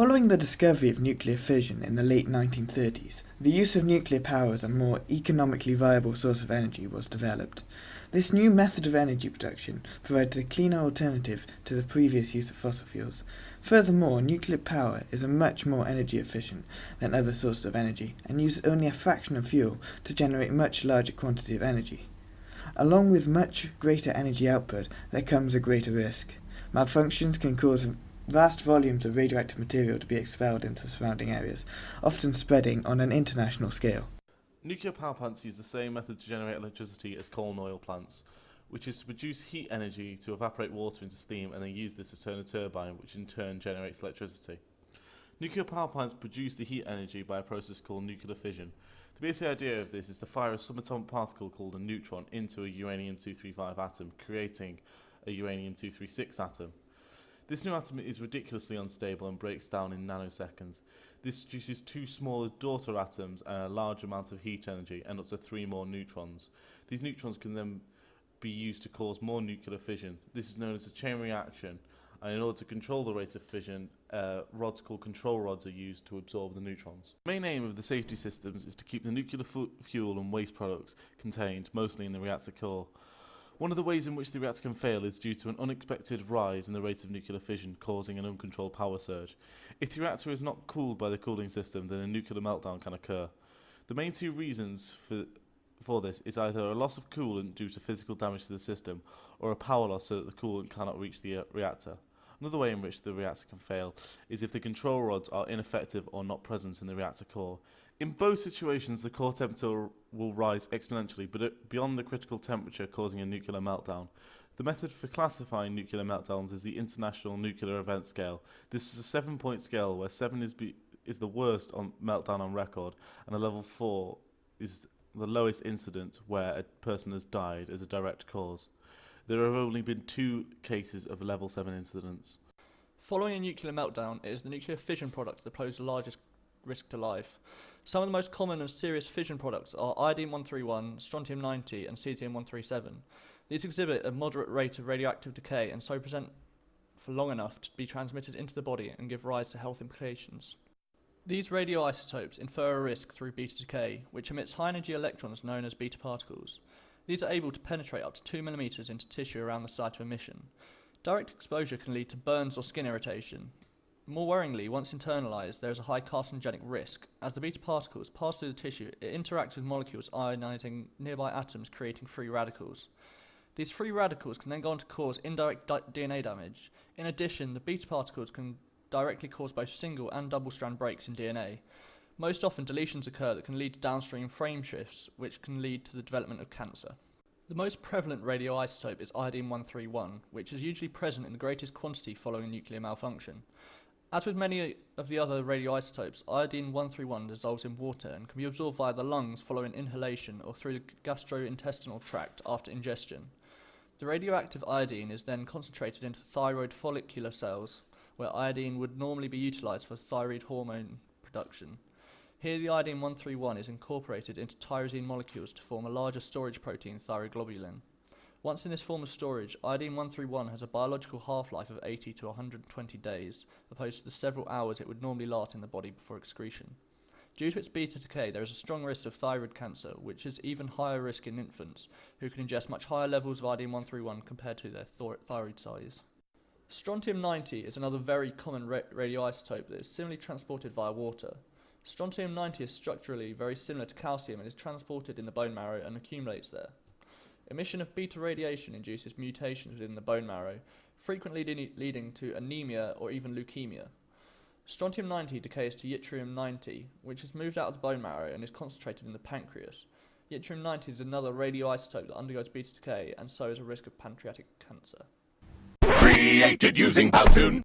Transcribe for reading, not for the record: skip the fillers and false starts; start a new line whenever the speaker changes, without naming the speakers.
Following the discovery of nuclear fission in the late 1930s, the use of nuclear power as a more economically viable source of energy was developed. This new method of energy production provided a cleaner alternative to the previous use of fossil fuels. Furthermore, nuclear power is much more energy efficient than other sources of energy and uses only a fraction of fuel to generate much larger quantity of energy. Along with much greater energy output, there comes a greater risk. Malfunctions can cause vast volumes of radioactive material to be expelled into surrounding areas, often spreading on an international scale.
Nuclear power plants use the same method to generate electricity as coal and oil plants, which is to produce heat energy to evaporate water into steam and then use this to turn a turbine, which in turn generates electricity. Nuclear power plants produce the heat energy by a process called nuclear fission. The basic idea of this is to fire a subatomic particle called a neutron into a uranium-235 atom, creating a uranium-236 atom. This new atom is ridiculously unstable and breaks down in nanoseconds. This produces two smaller daughter atoms and a large amount of heat energy and up to 3 more neutrons. These neutrons can then be used to cause more nuclear fission. This is known as a chain reaction, and in order to control the rate of fission, rods called control rods are used to absorb the neutrons. The main aim of the safety systems is to keep the nuclear fuel and waste products contained, mostly in the reactor core. One of the ways in which the reactor can fail is due to an unexpected rise in the rate of nuclear fission, causing an uncontrolled power surge. If the reactor is not cooled by the cooling system, then a nuclear meltdown can occur. The main two reasons for this is either a loss of coolant due to physical damage to the system, or a power loss so that the coolant cannot reach the reactor. Another way in which the reactor can fail is if the control rods are ineffective or not present in the reactor core. In both situations, the core temperature will rise exponentially, but beyond the critical temperature, causing a nuclear meltdown. The method for classifying nuclear meltdowns is the International Nuclear Event Scale. This is a 7-point scale where 7 is the worst meltdown on record, and a level 4 is the lowest incident where a person has died as a direct cause. There have only been 2 cases of level 7 incidents.
Following a nuclear meltdown, it is the nuclear fission products that pose the largest risk to life. Some of the most common and serious fission products are iodine-131, strontium-90 and cesium-137. These exhibit a moderate rate of radioactive decay and so present for long enough to be transmitted into the body and give rise to health implications. These radioisotopes infer a risk through beta decay, which emits high-energy electrons known as beta particles. These are able to penetrate up to 2 mm into tissue around the site of emission. Direct exposure can lead to burns or skin irritation. More worryingly, once internalized, there is a high carcinogenic risk. As the beta particles pass through the tissue, it interacts with molecules ionizing nearby atoms, creating free radicals. These free radicals can then go on to cause indirect DNA damage. In addition, the beta particles can directly cause both single and double-strand breaks in DNA. Most often, deletions occur that can lead to downstream frame shifts, which can lead to the development of cancer. The most prevalent radioisotope is iodine-131, which is usually present in the greatest quantity following nuclear malfunction. As with many of the other radioisotopes, iodine-131 dissolves in water and can be absorbed via the lungs following inhalation or through the gastrointestinal tract after ingestion. The radioactive iodine is then concentrated into thyroid follicular cells, where iodine would normally be utilised for thyroid hormone production. Here the iodine-131 is incorporated into tyrosine molecules to form a larger storage protein, thyroglobulin. Once in this form of storage, iodine-131 has a biological half-life of 80 to 120 days, opposed to the several hours it would normally last in the body before excretion. Due to its beta decay, there is a strong risk of thyroid cancer, which is even higher risk in infants, who can ingest much higher levels of iodine-131 compared to their thyroid size. Strontium-90 is another very common radioisotope that is similarly transported via water. Strontium-90 is structurally very similar to calcium and is transported in the bone marrow and accumulates there. Emission of beta radiation induces mutations within the bone marrow, frequently leading to anemia or even leukemia. Strontium-90 decays to yttrium-90, which is moved out of the bone marrow and is concentrated in the pancreas. Yttrium-90 is another radioisotope that undergoes beta decay and so is a risk of pancreatic cancer.
Created using Powtoon.